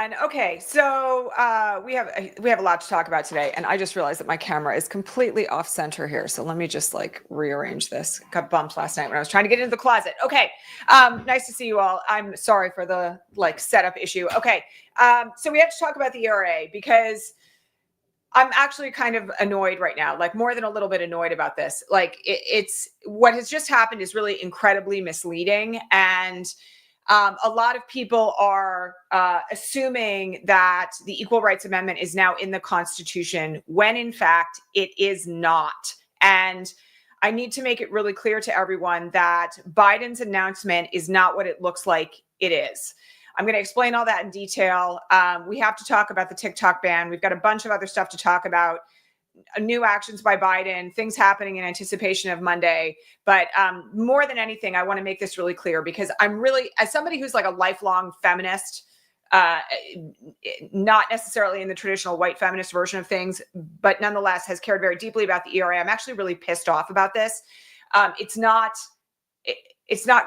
everyone. Okay, so we have a lot to talk about today, and I just realized that my camera is completely off center here. So let me just like rearrange this. Got bumped last night when I was trying to get into the closet. Okay, nice to see you all. I'm sorry for the like setup issue. Okay, so we have to talk about the ERA because I'm actually kind of annoyed right now, like more than a little bit annoyed about this. Like it's what has just happened is really incredibly misleading, and a lot of people are assuming that the Equal Rights Amendment is now in the Constitution when in fact it is not. And I need to make it really clear to everyone that Biden's announcement is not what it looks like it is. I'm going to explain all that in detail. We have to talk about the TikTok ban. We've got a bunch of other stuff to talk about. New actions by Biden, things happening in anticipation of Monday. But more than anything, I want to make this really clear because I'm really, as somebody who's like a lifelong feminist, not necessarily in the traditional white feminist version of things, but nonetheless has cared very deeply about the ERA. I'm actually really pissed off about this. It's not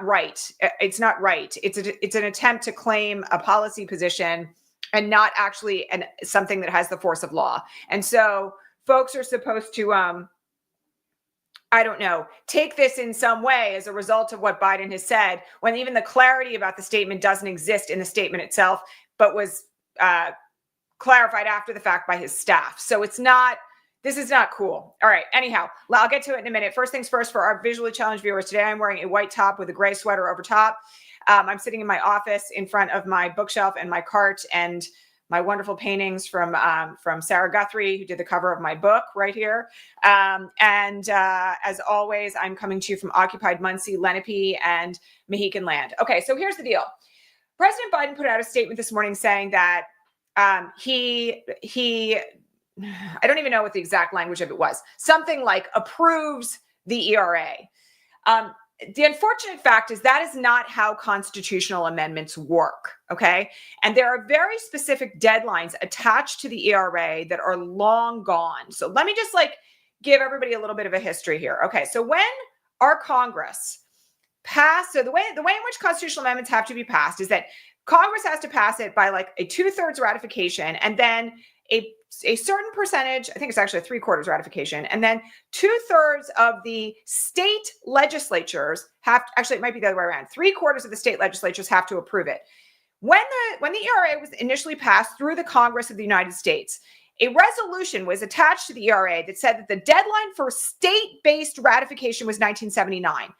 right. It's not right. It's an attempt to claim a policy position and not actually something that has the force of law. And so folks are supposed to, I don't know, take this in some way as a result of what Biden has said, when even the clarity about the statement doesn't exist in the statement itself, but was clarified after the fact by his staff. So this is not cool. All right. Anyhow, I'll get to it in a minute. First things first, for our visually challenged viewers, today I'm wearing a white top with a gray sweater over top. I'm sitting in my office in front of my bookshelf and my cart and my wonderful paintings from Sarah Guthrie, who did the cover of my book right here. As always, I'm coming to you from occupied Muncie, Lenape, and Mohican land. Okay, so here's the deal. President Biden put out a statement this morning saying that he I don't even know what the exact language of it was, something like approves the ERA. The unfortunate fact is that is not how constitutional amendments work, okay? And there are very specific deadlines attached to the ERA that are long gone. So let me just like give everybody a little bit of a history here. Okay, so when our Congress passed, so the way in which constitutional amendments have to be passed is that Congress has to pass it by like a 2/3 ratification, and then a certain percentage, I think it's actually a 3/4 ratification, and then 2/3 of the state legislatures actually it might be the other way around. 3/4 of the state legislatures have to approve it. When the ERA was initially passed through the Congress of the United States, a resolution was attached to the ERA that said that the deadline for state-based ratification was 1979.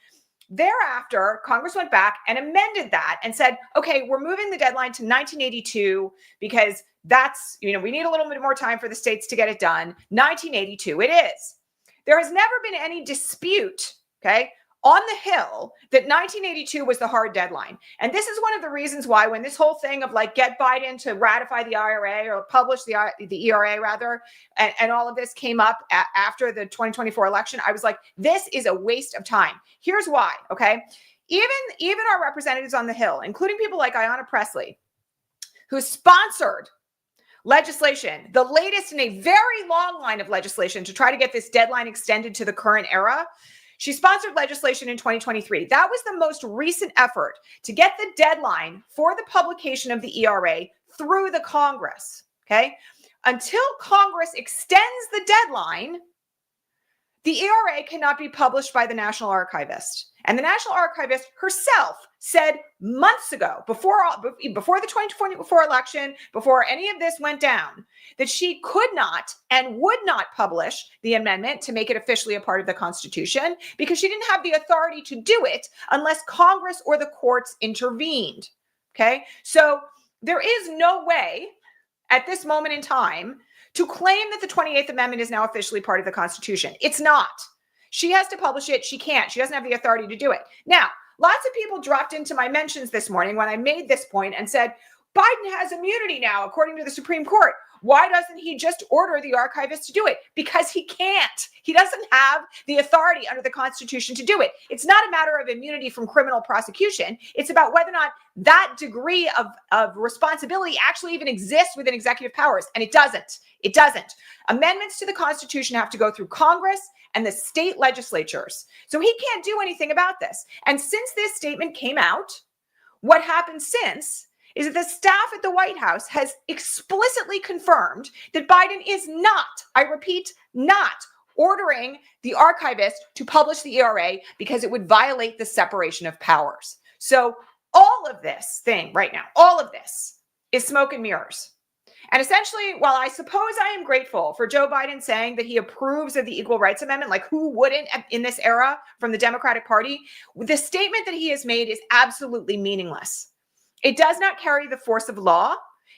Thereafter, Congress went back and amended that and said, okay, we're moving the deadline to 1982 because that's, we need a little bit more time for the states to get it done. 1982 it is. There has never been any dispute, okay, on the Hill that 1982 was the hard deadline. And this is one of the reasons why when this whole thing of like get Biden to ratify the IRA or publish the ERA rather, and all of this came up after the 2024 election, I was like, this is a waste of time. Here's why, okay? Even our representatives on the Hill, including people like Ayanna Pressley, who sponsored legislation, the latest in a very long line of legislation to try to get this deadline extended to the current era. She sponsored legislation in 2023. That was the most recent effort to get the deadline for the publication of the ERA through the Congress, okay? Until Congress extends the deadline, the ERA cannot be published by the National Archivist. And the National Archivist herself said months ago, before the 2024 election, before any of this went down, that she could not and would not publish the amendment to make it officially a part of the Constitution because she didn't have the authority to do it unless Congress or the courts intervened. Okay, so there is no way at this moment in time to claim that the 28th Amendment is now officially part of the Constitution. It's not. She has to publish it. She can't. She doesn't have the authority to do it. Now, lots of people dropped into my mentions this morning when I made this point and said, Biden has immunity now, according to the Supreme Court. Why doesn't he just order the archivist to do it? Because he can't. He doesn't have the authority under the Constitution to do it. It's not a matter of immunity from criminal prosecution. It's about whether or not that degree of responsibility actually even exists within executive powers. And it doesn't. It doesn't. Amendments to the Constitution have to go through Congress and the state legislatures. So he can't do anything about this. And since this statement came out, what happened since is that the staff at the White House has explicitly confirmed that Biden is not, I repeat, not ordering the archivist to publish the ERA because it would violate the separation of powers. So all of this thing right now, all of this is smoke and mirrors. And essentially, while I suppose I am grateful for Joe Biden saying that he approves of the Equal Rights Amendment, like who wouldn't in this era from the Democratic Party, the statement that he has made is absolutely meaningless. It does not carry the force of law.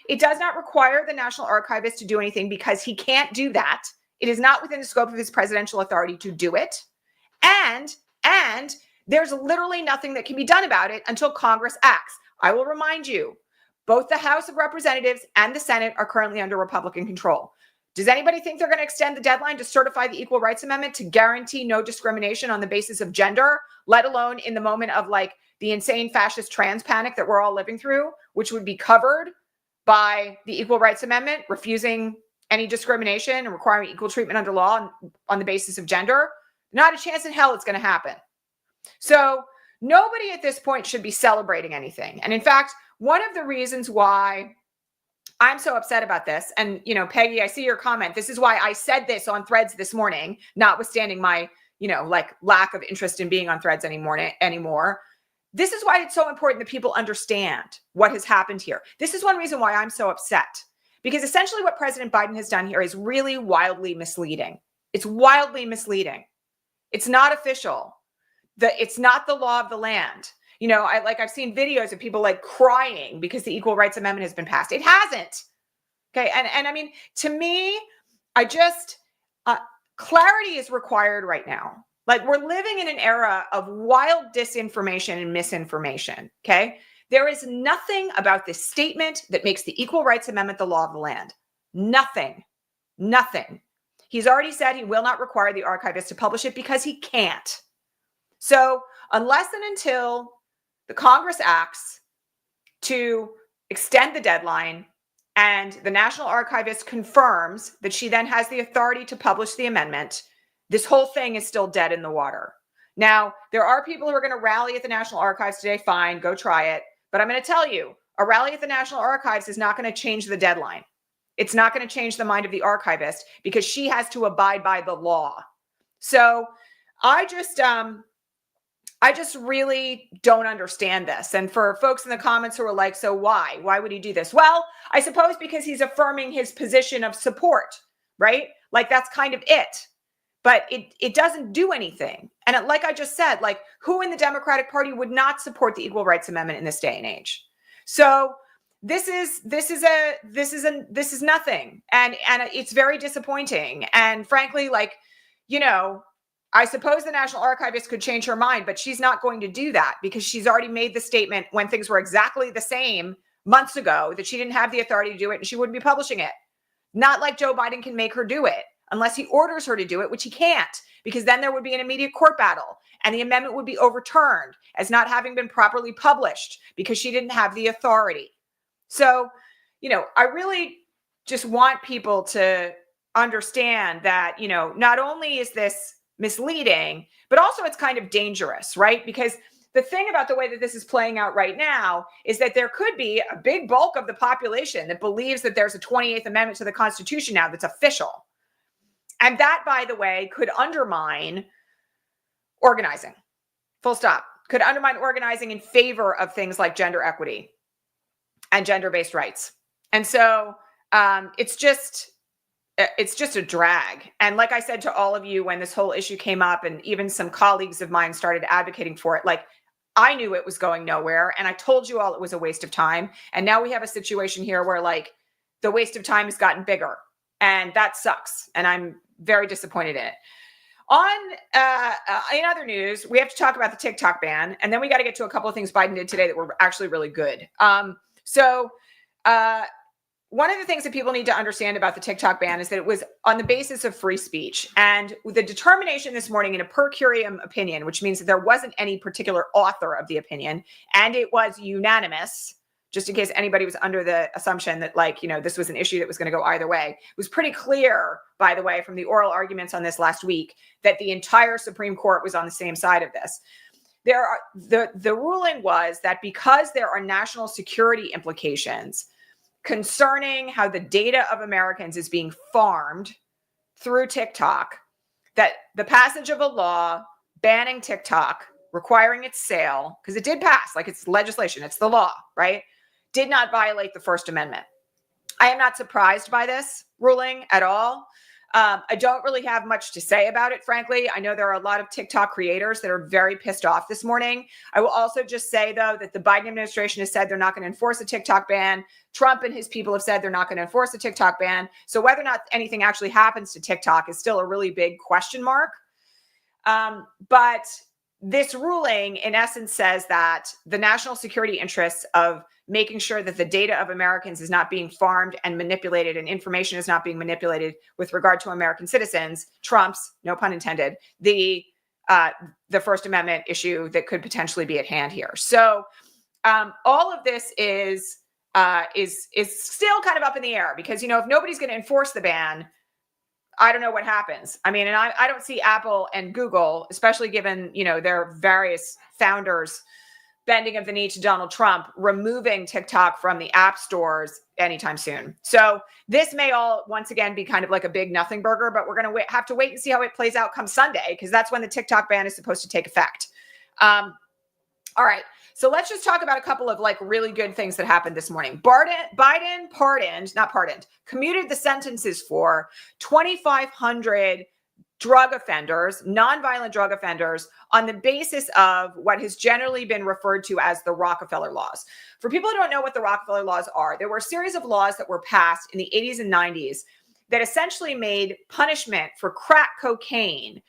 It does not require the National Archivist to do anything because he can't do that. It is not within the scope of his presidential authority to do it. And there's literally nothing that can be done about it until Congress acts. I will remind you, both the House of Representatives and the Senate are currently under Republican control. Does anybody think they're going to extend the deadline to certify the Equal Rights Amendment to guarantee no discrimination on the basis of gender, let alone in the moment of like the insane fascist trans panic that we're all living through, which would be covered by the Equal Rights Amendment, refusing any discrimination and requiring equal treatment under law on the basis of gender? Not a chance in hell it's going to happen. So nobody at this point should be celebrating anything. And in fact, one of the reasons why I'm so upset about this, and, you know, Peggy, I see your comment. This is why I said this on Threads this morning, notwithstanding my, you know, like lack of interest in being on Threads anymore. This is why it's so important that people understand what has happened here. This is one reason why I'm so upset, because essentially what President Biden has done here is really wildly misleading. It's wildly misleading. It's not official. It's not the law of the land. You know, I've seen videos of people like crying because the Equal Rights Amendment has been passed. It hasn't. Okay. And I mean, to me, clarity is required right now. Like we're living in an era of wild disinformation and misinformation. Okay. There is nothing about this statement that makes the Equal Rights Amendment the law of the land. Nothing. He's already said he will not require the archivist to publish it because he can't. So unless and until the Congress acts to extend the deadline and the National Archivist confirms that she then has the authority to publish the amendment, this whole thing is still dead in the water. Now, there are people who are going to rally at the National Archives today. Fine, go try it. But I'm going to tell you, a rally at the National Archives is not going to change the deadline. It's not going to change the mind of the archivist because she has to abide by the law. So I just really don't understand this. And for folks in the comments who are like, so why? Why would he do this? Well, I suppose because he's affirming his position of support, right? Like that's kind of it. But it doesn't do anything. And like I just said, like who in the Democratic Party would not support the Equal Rights Amendment in this day and age? So this is nothing. And it's very disappointing. And frankly, like, you know, I suppose the National Archivist could change her mind, but she's not going to do that because she's already made the statement when things were exactly the same months ago that she didn't have the authority to do it and she wouldn't be publishing it. Not like Joe Biden can make her do it unless he orders her to do it, which he can't, because then there would be an immediate court battle and the amendment would be overturned as not having been properly published because she didn't have the authority. So, you know, I really just want people to understand that, you know, not only is this misleading, but also it's kind of dangerous, right? Because the thing about the way that this is playing out right now is that there could be a big bulk of the population that believes that there's a 28th Amendment to the Constitution now that's official. And that, by the way, could undermine organizing. Full stop. Could undermine organizing in favor of things like gender equity and gender-based rights. And so it's just a drag. And like I said to all of you when this whole issue came up, and even some colleagues of mine started advocating for it, like I knew it was going nowhere. And I told you all it was a waste of time. And now we have a situation here where like the waste of time has gotten bigger. And that sucks. And I'm very disappointed in it. In other news, we have to talk about the TikTok ban. And then we got to get to a couple of things Biden did today that were actually really good. One of the things that people need to understand about the TikTok ban is that it was on the basis of free speech. And the determination this morning in a per curiam opinion, which means that there wasn't any particular author of the opinion, and it was unanimous, just in case anybody was under the assumption that, like, you know, this was an issue that was going to go either way. It was pretty clear, by the way, from the oral arguments on this last week, that the entire Supreme Court was on the same side of this. the ruling was that because there are national security implications concerning how the data of Americans is being farmed through TikTok, that the passage of a law banning TikTok, requiring its sale, because it did pass, like it's legislation, it's the law, right? Did not violate the First Amendment. I am not surprised by this ruling at all. I don't really have much to say about it, frankly. I know there are a lot of TikTok creators that are very pissed off this morning. I will also just say, though, that the Biden administration has said they're not going to enforce a TikTok ban. Trump and his people have said they're not going to enforce a TikTok ban. So whether or not anything actually happens to TikTok is still a really big question mark. But this ruling, in essence, says that the national security interests of making sure that the data of Americans is not being farmed and manipulated and information is not being manipulated with regard to American citizens trumps, no pun intended, the First Amendment issue that could potentially be at hand here. So all of this is still kind of up in the air because, if nobody's going to enforce the ban, I don't know what happens. I mean, and I don't see Apple and Google, especially given, their various founders bending of the knee to Donald Trump, removing TikTok from the app stores anytime soon. So this may all, once again, be kind of like a big nothing burger, but we're going to have to wait and see how it plays out come Sunday, because that's when the TikTok ban is supposed to take effect. All right. So let's just talk about a couple of really good things that happened this morning. Biden commuted the sentences for 2,500 drug offenders, nonviolent drug offenders, on the basis of what has generally been referred to as the Rockefeller laws. For people who don't know what the Rockefeller laws are, there were a series of laws that were passed in the 80s and 90s that essentially made punishment for crack cocaine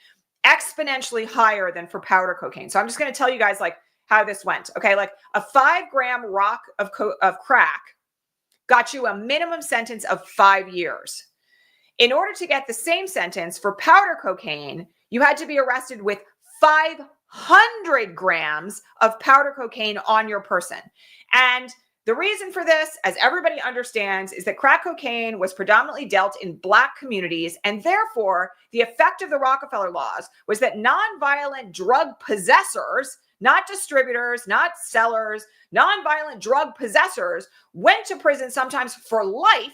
exponentially higher than for powder cocaine. So I'm just going to tell you guys how this went. Okay, a 5-gram rock of crack got you a minimum sentence of 5 years. In order to get the same sentence for powder cocaine, you had to be arrested with 500 grams of powder cocaine on your person. And the reason for this, as everybody understands, is that crack cocaine was predominantly dealt in Black communities, and therefore the effect of the Rockefeller laws was that nonviolent drug possessors, not distributors, not sellers, nonviolent drug possessors went to prison sometimes for life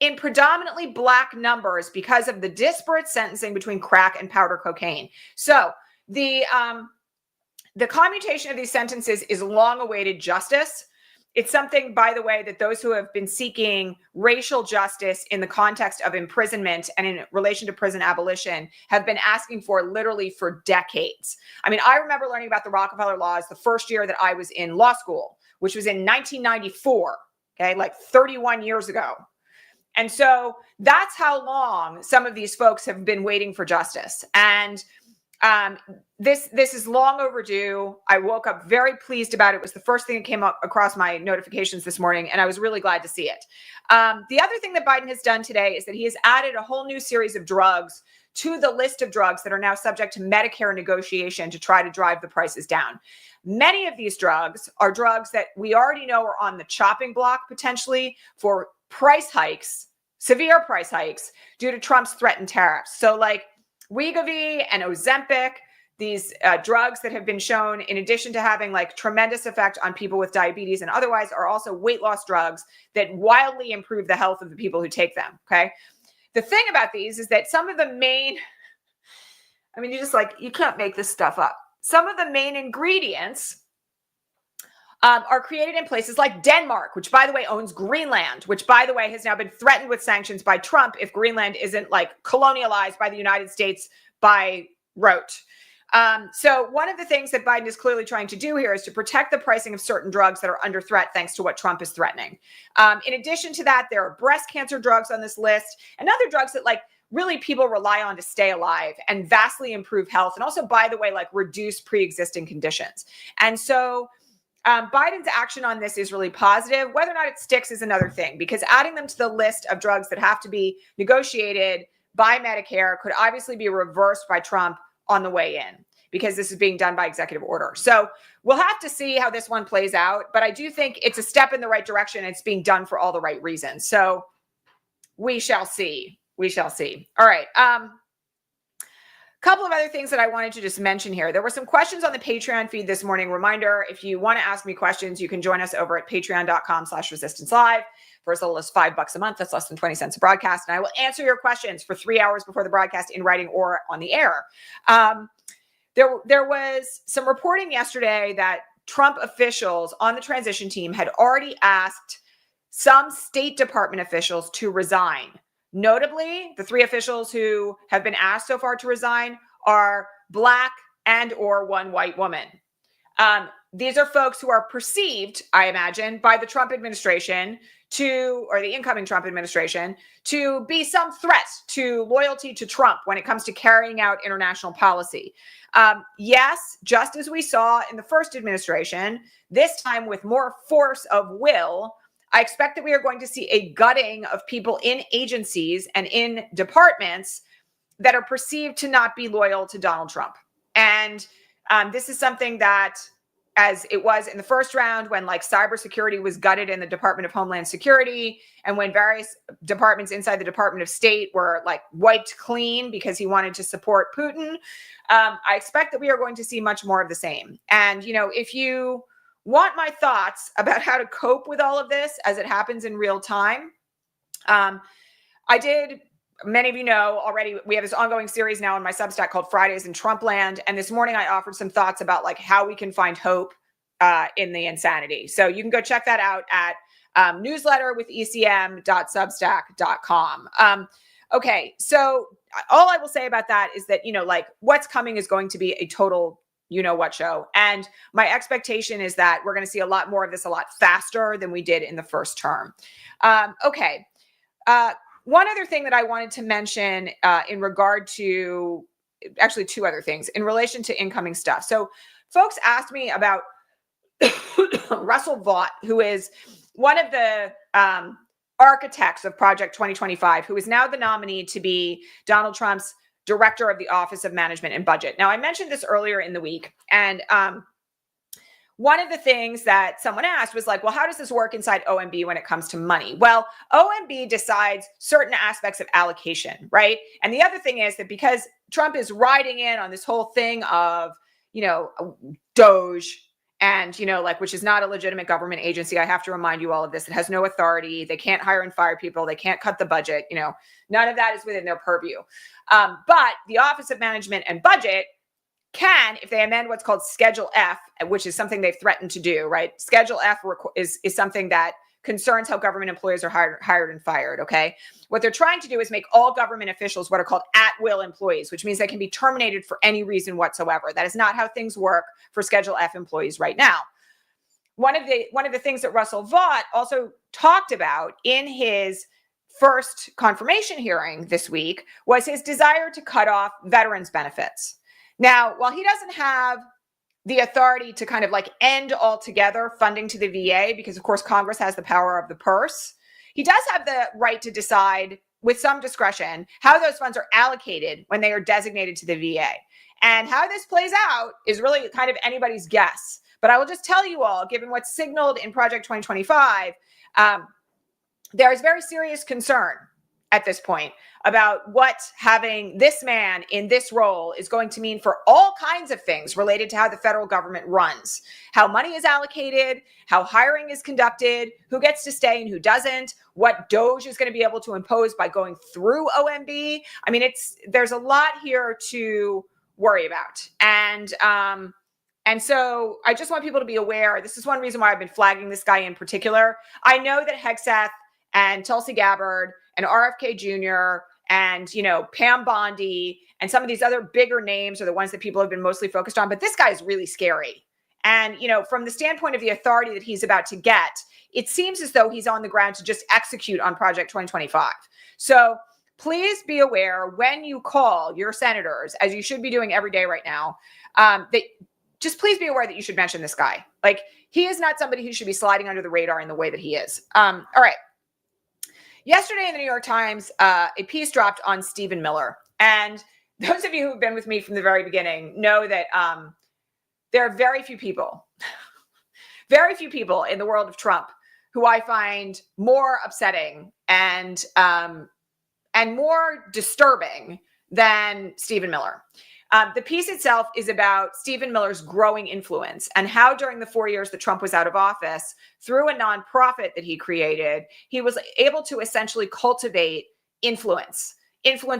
in predominantly Black numbers because of the disparate sentencing between crack and powder cocaine. So the commutation of these sentences is long-awaited justice. It's something, by the way, that those who have been seeking racial justice in the context of imprisonment and in relation to prison abolition have been asking for literally for decades. I mean, I remember learning about the Rockefeller laws the first year that I was in law school, which was in 1994, okay, 31 years ago. And so that's how long some of these folks have been waiting for justice. And this is long overdue. I woke up very pleased about it. It was the first thing that came up across my notifications this morning, and I was really glad to see it. The other thing that Biden has done today is that he has added a whole new series of drugs to the list of drugs that are now subject to Medicare negotiation to try to drive the prices down. Many of these drugs are drugs that we already know are on the chopping block potentially for price hikes, severe price hikes due to Trump's threatened tariffs. So Wegovy and Ozempic, these drugs that have been shown, in addition to having tremendous effect on people with diabetes and otherwise, are also weight loss drugs that wildly improve the health of the people who take them. Okay. The thing about these is that some of the main, you can't make this stuff up. Some of the main ingredients are created in places like Denmark, which, by the way, owns Greenland, which, by the way, has now been threatened with sanctions by Trump if Greenland isn't colonialized by the United States by rote. So one of the things that Biden is clearly trying to do here is to protect the pricing of certain drugs that are under threat thanks to what Trump is threatening. In addition to that, there are breast cancer drugs on this list and other drugs that really people rely on to stay alive and vastly improve health. And also, by the way, reduce pre-existing conditions. And so Biden's action on this is really positive. Whether or not it sticks is another thing, because adding them to the list of drugs that have to be negotiated by Medicare could obviously be reversed by Trump on the way in, because this is being done by executive order. So we'll have to see how this one plays out. But I do think it's a step in the right direction. It's being done for all the right reasons. So we shall see. We shall see. All right. couple of other things that I wanted to just mention here. There were some questions on the Patreon feed this morning. Reminder, if you want to ask me questions, you can join us over at patreon.com/resistancelive for as little as $5 a month. That's less than 20 cents a broadcast. And I will answer your questions for 3 hours before the broadcast in writing or on the air. There was some reporting yesterday that Trump officials on the transition team had already asked some State Department officials to resign. Notably, the 3 officials who have been asked so far to resign are Black and or one white woman. These are folks who are perceived, I imagine, by the Trump administration or the incoming Trump administration, to be some threat to loyalty to Trump when it comes to carrying out international policy. Yes, just as we saw in the first administration, this time with more force of will, I expect that we are going to see a gutting of people in agencies and in departments that are perceived to not be loyal to Donald Trump. And this is something that, as it was in the first round when like cybersecurity was gutted in the Department of Homeland Security, and when various departments inside the Department of State were like wiped clean because he wanted to support Putin, I expect that we are going to see much more of the same. And, if you want my thoughts about how to cope with all of this as it happens in real time, many of you know already, we have this ongoing series now on my Substack called Fridays in Trumpland. And this morning I offered some thoughts about like how we can find hope in the insanity. So you can go check that out at newsletterwithecm.substack.com. Okay, so all I will say about that is that, like what's coming is going to be a total you-know-what show. And my expectation is that we're going to see a lot more of this a lot faster than we did in the first term. Okay. One other thing that I wanted to mention in regard to, actually 2 other things in relation to incoming stuff. So folks asked me about Russell Vought, who is one of the architects of Project 2025, who is now the nominee to be Donald Trump's director of the Office of Management and Budget. Now, I mentioned this earlier in the week, and one of the things that someone asked was like, well, how does this work inside OMB when it comes to money? Well, OMB decides certain aspects of allocation, right? And the other thing is that because Trump is riding in on this whole thing of, Doge, and, which is not a legitimate government agency. I have to remind you all of this. It has no authority. They can't hire and fire people. They can't cut the budget. None of that is within their purview. But the Office of Management and Budget can, if they amend what's called Schedule F, which is something they've threatened to do, right? Schedule F is something that concerns how government employees are hired and fired, okay? What they're trying to do is make all government officials what are called at-will employees, which means they can be terminated for any reason whatsoever. That is not how things work for Schedule F employees right now. One of the things that Russell Vought also talked about in his first confirmation hearing this week was his desire to cut off veterans benefits. Now, while he doesn't have the authority to kind of like end altogether funding to the VA, because of course Congress has the power of the purse, he does have the right to decide with some discretion how those funds are allocated when they are designated to the VA. And how this plays out is really kind of anybody's guess. But I will just tell you all, given what's signaled in Project 2025, there is very serious concern at this point about what having this man in this role is going to mean for all kinds of things related to how the federal government runs, how money is allocated, how hiring is conducted, who gets to stay and who doesn't, what Doge is going to be able to impose by going through OMB. I mean, there's a lot here to worry about. And so I just want people to be aware. This is one reason why I've been flagging this guy in particular. I know that Hegseth and Tulsi Gabbard and RFK Jr. and, Pam Bondi and some of these other bigger names are the ones that people have been mostly focused on. But this guy is really scary. And, from the standpoint of the authority that he's about to get, it seems as though he's on the ground to just execute on Project 2025. So please be aware when you call your senators, as you should be doing every day right now, that just please be aware that you should mention this guy. Like, he is not somebody who should be sliding under the radar in the way that he is. All right. Yesterday in the New York Times, a piece dropped on Stephen Miller. And those of you who've been with me from the very beginning know that there are very few people in the world of Trump who I find more upsetting and more disturbing than Stephen Miller. The piece itself is about Stephen Miller's growing influence and how during the 4 years that Trump was out of office, through a nonprofit that he created, he was able to essentially cultivate influence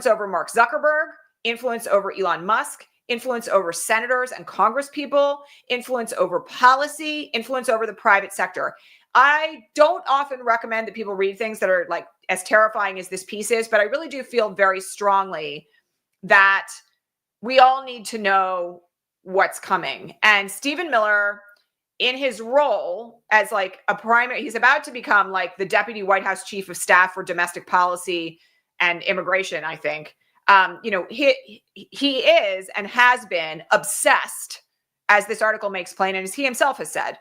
over Mark Zuckerberg, influence over Elon Musk, influence over senators and congresspeople, influence over policy, influence over the private sector. I don't often recommend that people read things that are like as terrifying as this piece is, but I really do feel very strongly that we all need to know what's coming. And Stephen Miller, in his role as like a primary, he's about to become like the deputy White House chief of staff for domestic policy and immigration, I think. He is and has been obsessed, as this article makes plain, and as he himself has said,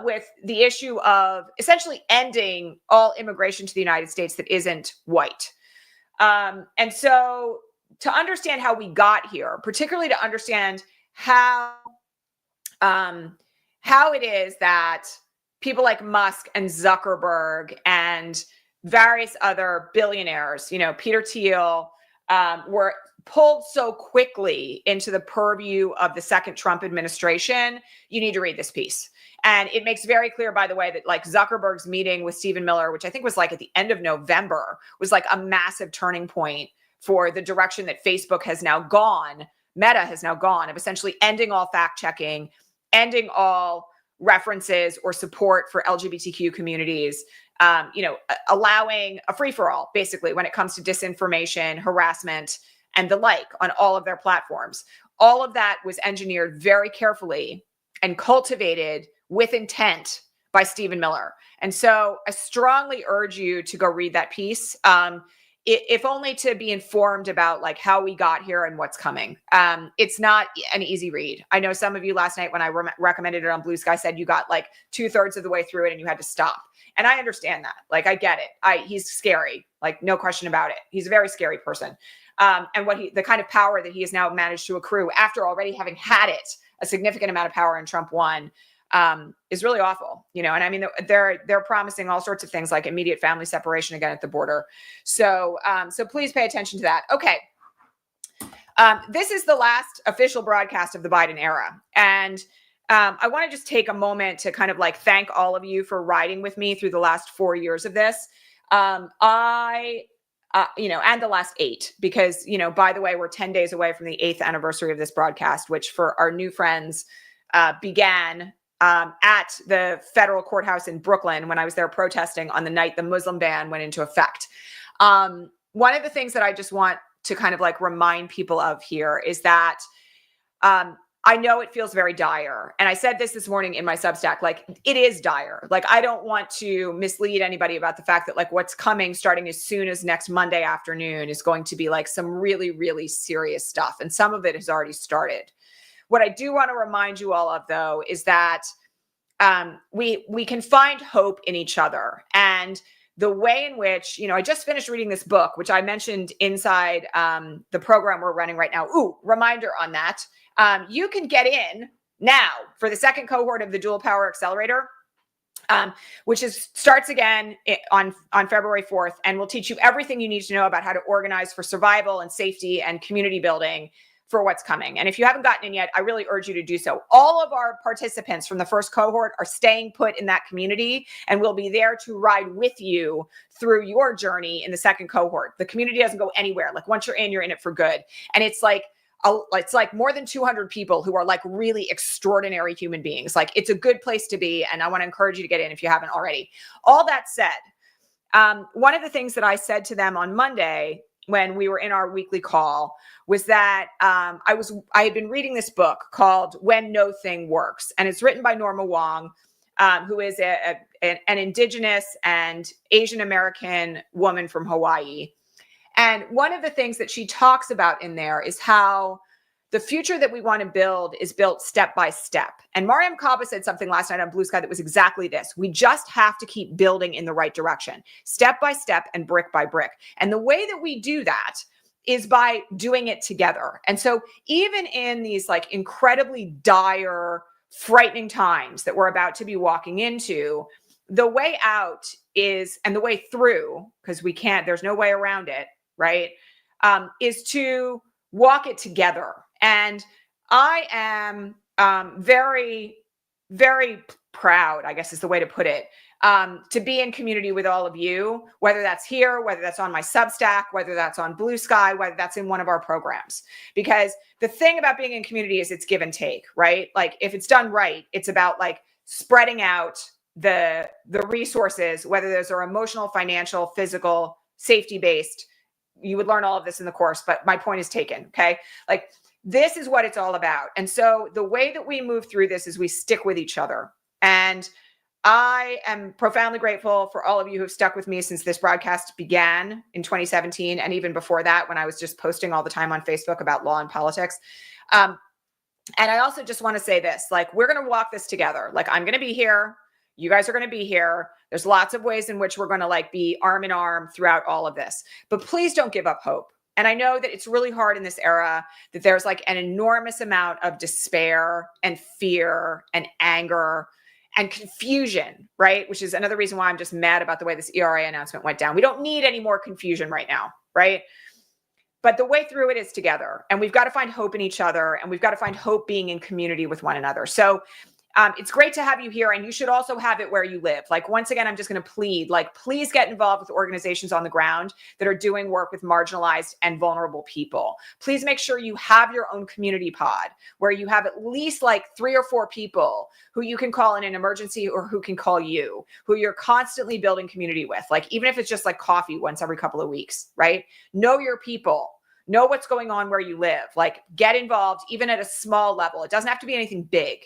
with the issue of essentially ending all immigration to the United States that isn't white. And so to understand how we got here, particularly to understand how it is that people like Musk and Zuckerberg and various other billionaires, Peter Thiel, were pulled so quickly into the purview of the second Trump administration, you need to read this piece. And it makes very clear, by the way, that like Zuckerberg's meeting with Stephen Miller, which I think was like at the end of November, was like a massive turning point for the direction that Facebook has now gone, Meta has now gone, of essentially ending all fact checking, ending all references or support for LGBTQ communities, allowing a free-for-all, basically, when it comes to disinformation, harassment, and the like on all of their platforms. All of that was engineered very carefully and cultivated with intent by Stephen Miller. And so I strongly urge you to go read that piece, if only to be informed about like how we got here and what's coming. It's not an easy read. I know some of you last night when I recommended it on Blue Sky said you got like 2/3 of the way through it and you had to stop. And I understand that. Like, I get it. He's scary, like no question about it. He's a very scary person. And the kind of power that he has now managed to accrue after already having had it, a significant amount of power in Trump 1, is really awful, And I mean, they're promising all sorts of things like immediate family separation again at the border. So please pay attention to that. Okay. This is the last official broadcast of the Biden era. And I want to just take a moment to kind of like thank all of you for riding with me through the last 4 years of this. And the last 8, because, by the way, we're 10 days away from the 8th anniversary of this broadcast, which for our new friends began at the federal courthouse in Brooklyn when I was there protesting on the night the Muslim ban went into effect. One of the things that I just want to kind of like remind people of here is that I know it feels very dire. And I said this morning in my Substack, like it is dire. Like I don't want to mislead anybody about the fact that like what's coming starting as soon as next Monday afternoon is going to be like some really, really serious stuff. And some of it has already started. What I do want to remind you all of, though, is that we can find hope in each other. And the way in which, I just finished reading this book, which I mentioned inside the program we're running right now. Ooh, reminder on that. You can get in now for the second cohort of the Dual Power Accelerator, which starts again on February 4th, and will teach you everything you need to know about how to organize for survival and safety and community building for what's coming. And if you haven't gotten in yet, I really urge you to do so. All of our participants from the first cohort are staying put in that community, and we'll be there to ride with you through your journey in the second cohort. The community doesn't go anywhere. Like once you're in it for good. And it's like more than 200 people who are like really extraordinary human beings. Like it's a good place to be. And I want to encourage you to get in if you haven't already. All that said, one of the things that I said to them on Monday when we were in our weekly call was that I had been reading this book called When No Thing Works. And it's written by Norma Wong, who is an indigenous and Asian American woman from Hawaii. And one of the things that she talks about in there is how the future that we want to build is built step by step. And Mariam Kaba said something last night on Blue Sky that was exactly this. We just have to keep building in the right direction, step by step and brick by brick. And the way that we do that is by doing it together. And so even in these like incredibly dire, frightening times that we're about to be walking into, the way out is, and the way through, because there's no way around it, right? is to walk it together. And I am very, very proud, I guess is the way to put it, to be in community with all of you, whether that's here, whether that's on my Substack, whether that's on Blue Sky, whether that's in one of our programs. Because the thing about being in community is it's give and take, right? Like if it's done right, it's about like spreading out the resources, whether those are emotional, financial, physical, safety-based. You would learn all of this in the course, but my point is taken, okay? Like this is what it's all about. And so the way that we move through this is we stick with each other. And I am profoundly grateful for all of you who have stuck with me since this broadcast began in 2017, and even before that, when I was just posting all the time on Facebook about law and politics. And I also just want to say this, like, we're going to walk this together. Like, I'm going to be here. You guys are going to be here. There's lots of ways in which we're going to like be arm in arm throughout all of this, but please don't give up hope. And I know that it's really hard in this era, that there's like an enormous amount of despair and fear and anger and confusion, right? Which is another reason why I'm just mad about the way this ERA announcement went down. We don't need any more confusion right now, right? But the way through it is together, and we've got to find hope in each other, and we've got to find hope being in community with one another. So it's great to have you here, and you should also have it where you live. Like, once again, I'm just going to plead, like, please get involved with organizations on the ground that are doing work with marginalized and vulnerable people. Please make sure you have your own community pod where you have at least like 3 or 4 people who you can call in an emergency or who can call you, who you're constantly building community with. Like, even if it's just like coffee once every couple of weeks, right? Know your people. Know what's going on where you live. Like, get involved even at a small level. It doesn't have to be anything big.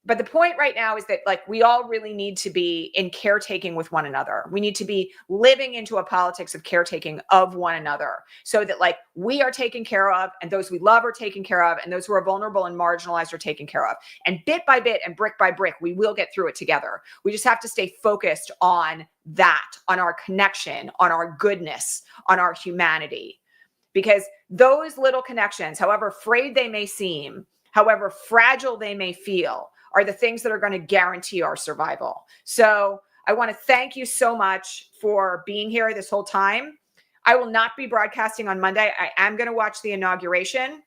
But the point right now is that like we all really need to be in caretaking with one another. We need to be living into a politics of caretaking of one another so that like we are taken care of, and those we love are taken care of, and those who are vulnerable and marginalized are taken care of. And bit by bit and brick by brick, we will get through it together. We just have to stay focused on that, on our connection, on our goodness, on our humanity. Because those little connections, however frayed they may seem, however fragile they may feel, are the things that are going to guarantee our survival. So I want to thank you so much for being here this whole time. I will not be broadcasting on Monday. I am going to watch the inauguration,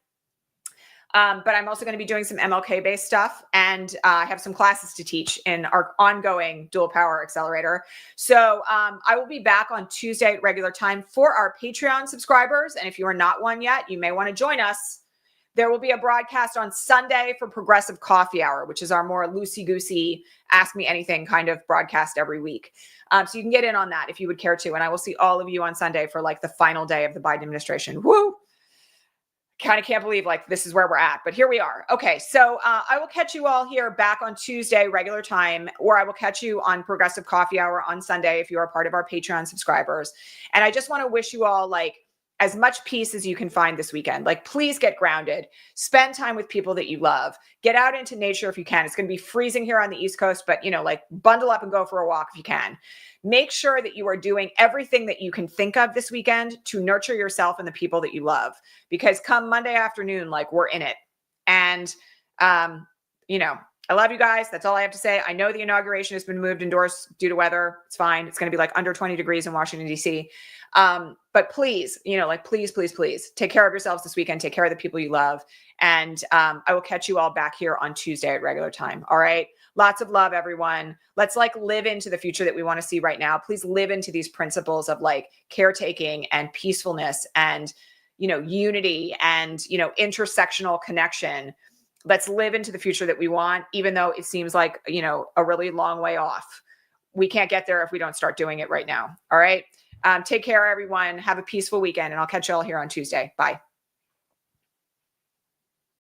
but I'm also going to be doing some MLK-based stuff, and I have some classes to teach in our ongoing Dual Power Accelerator. So I will be back on Tuesday at regular time for our Patreon subscribers, and if you are not one yet, you may want to join us. There will be a broadcast on Sunday for Progressive Coffee Hour, which is our more loosey-goosey, ask me anything kind of broadcast every week. So you can get in on that if you would care to. And I will see all of you on Sunday for like the final day of the Biden administration. Woo! Kind of can't believe like this is where we're at, but here we are. Okay, so I will catch you all here back on Tuesday, regular time, or I will catch you on Progressive Coffee Hour on Sunday if you are part of our Patreon subscribers. And I just want to wish you all like as much peace as you can find this weekend. Like, please get grounded, spend time with people that you love, get out into nature if you can. It's going to be freezing here on the East Coast, but like bundle up and go for a walk if you can. Make sure that you are doing everything that you can think of this weekend to nurture yourself and the people that you love, because come Monday afternoon, like we're in it. And, I love you guys. That's all I have to say. I know the inauguration has been moved indoors due to weather. It's fine. It's going to be like under 20 degrees in Washington, D.C. But please, please take care of yourselves this weekend. Take care of the people you love. And I will catch you all back here on Tuesday at regular time. All right. Lots of love, everyone. Let's like live into the future that we want to see right now. Please live into these principles of like caretaking and peacefulness and, unity and, intersectional connection. Let's live into the future that we want, even though it seems like, a really long way off. We can't get there if we don't start doing it right now. All right. Take care, everyone. Have a peaceful weekend, and I'll catch you all here on Tuesday. Bye.